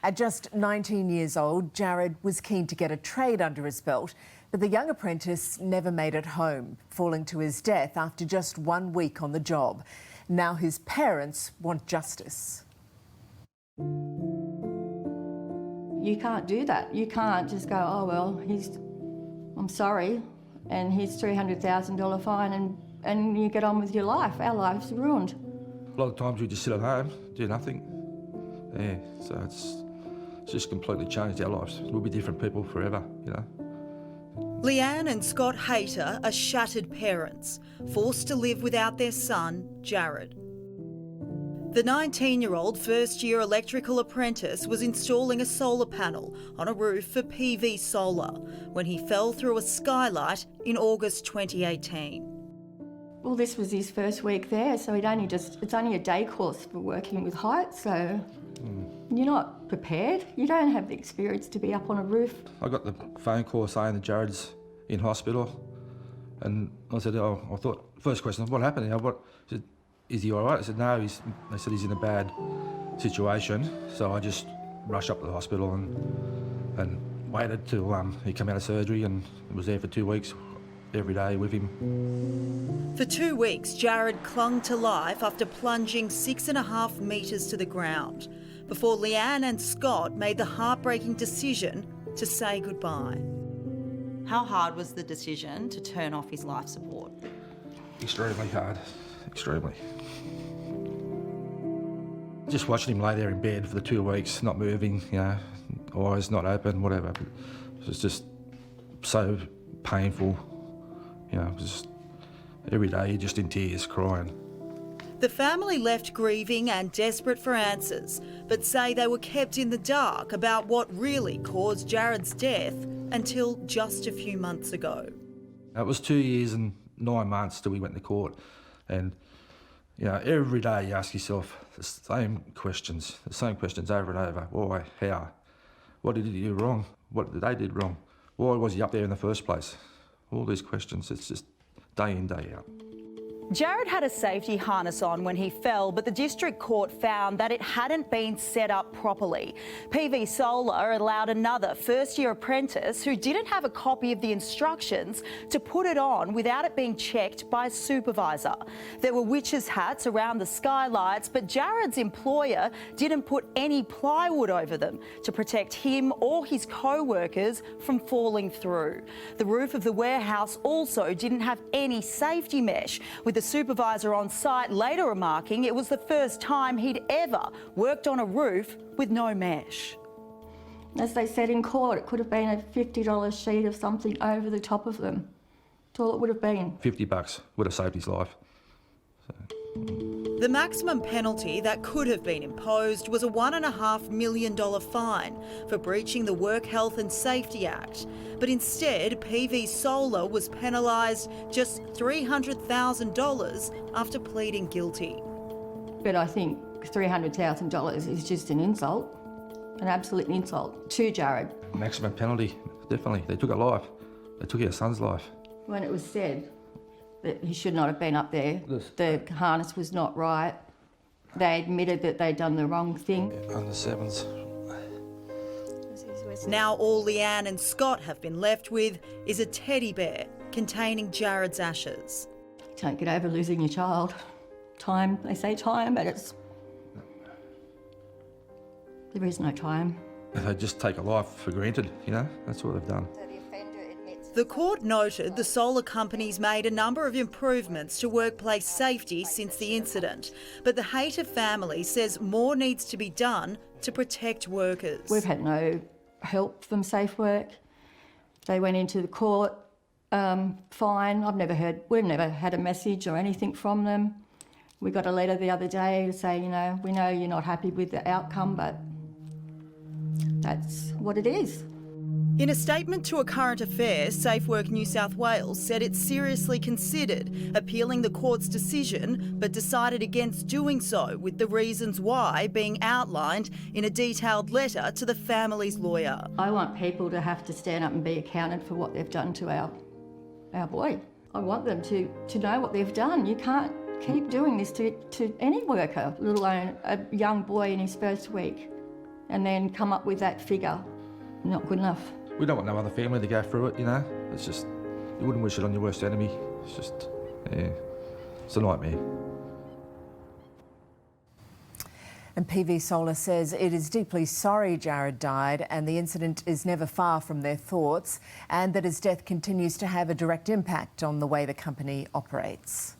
At just 19 years old, Jared was keen to get a trade under his belt, but the young apprentice never made it home, falling to his death after just 1 week on the job. Now his parents want justice. You can't do that. You can't just go, oh, well, I'm sorry, and here's $300,000 fine, and you get on with your life. Our life's ruined. A lot of times we just sit at home, do nothing. Yeah, so it's just completely changed our lives. We'll be different people forever, you know. Leanne and Scott Hayter are shattered parents, forced to live without their son, Jared. The 19-year-old first-year electrical apprentice was installing a solar panel on a roof for PV Solar when he fell through a skylight in August 2018. Well, this was his first week there, so it's only a day course for working with heights, so you're not prepared. You don't have the experience to be up on a roof. I got the phone call saying that Jared's in hospital, and I said, I thought, first question, what happened? I said, is he all right? I said, no, they said he's in a bad situation. So I just rushed up to the hospital and waited till he came out of surgery, and was there for 2 weeks, every day with him. For 2 weeks, Jared clung to life after plunging 6.5 metres to the ground, before Leanne and Scott made the heartbreaking decision to say goodbye. How hard was the decision to turn off his life support? Extremely hard, extremely. Just watching him lay there in bed for the 2 weeks, not moving, you know, eyes not open, whatever. It was just so painful, you know, just every day you're just in tears, crying. The family left grieving and desperate for answers, but say they were kept in the dark about what really caused Jared's death until just a few months ago. It was 2 years and 9 months till we went to court, and you know, every day you ask yourself the same questions over and over. Why? How? What did he do wrong? What did they do wrong? Why was he up there in the first place? All these questions, it's just day in, day out. Jared had a safety harness on when he fell, but the district court found that it hadn't been set up properly. PV Solar allowed another first-year apprentice who didn't have a copy of the instructions to put it on without it being checked by a supervisor. There were witches' hats around the skylights, but Jared's employer didn't put any plywood over them to protect him or his co-workers from falling through. The roof of the warehouse also didn't have any safety mesh, with the supervisor on site later remarking it was the first time he'd ever worked on a roof with no mesh. As they said in court, it could have been a $50 sheet of something over the top of them. That's all it would have been. $50 would have saved his life. The maximum penalty that could have been imposed was a $1.5 million fine for breaching the Work Health and Safety Act. But instead, PV Solar was penalised just $300,000 after pleading guilty. But I think $300,000 is just an insult, an absolute insult to Jared. Maximum penalty, definitely. They took a life. They took our son's life. When it was said that he should not have been up there, the harness was not right, they admitted that they'd done the wrong thing. On the sevens. Now all Leanne and Scott have been left with is a teddy bear containing Jared's ashes. You can't get over losing your child. Time, they say time, but there is no time. They just take a life for granted, you know, that's what they've done. The court noted the solar companies made a number of improvements to workplace safety since the incident, but the Hayter family says more needs to be done to protect workers. We've had no help from Safe Work. They went into the court, fine. We've never had a message or anything from them. We got a letter the other day to say, you know, we know you're not happy with the outcome, but that's what it is. In a statement to A Current Affair, SafeWork New South Wales said it seriously considered appealing the court's decision, but decided against doing so, with the reasons why being outlined in a detailed letter to the family's lawyer. I want people to have to stand up and be accounted for what they've done to our boy. I want them to know what they've done. You can't keep doing this to any worker, let alone a young boy in his first week. and then come up with that figure. Not good enough. We don't want no other family to go through it, you know. It's just, you wouldn't wish it on your worst enemy. It's just, yeah, it's a nightmare. And PV Solar says it is deeply sorry Jared died and the incident is never far from their thoughts, and that his death continues to have a direct impact on the way the company operates.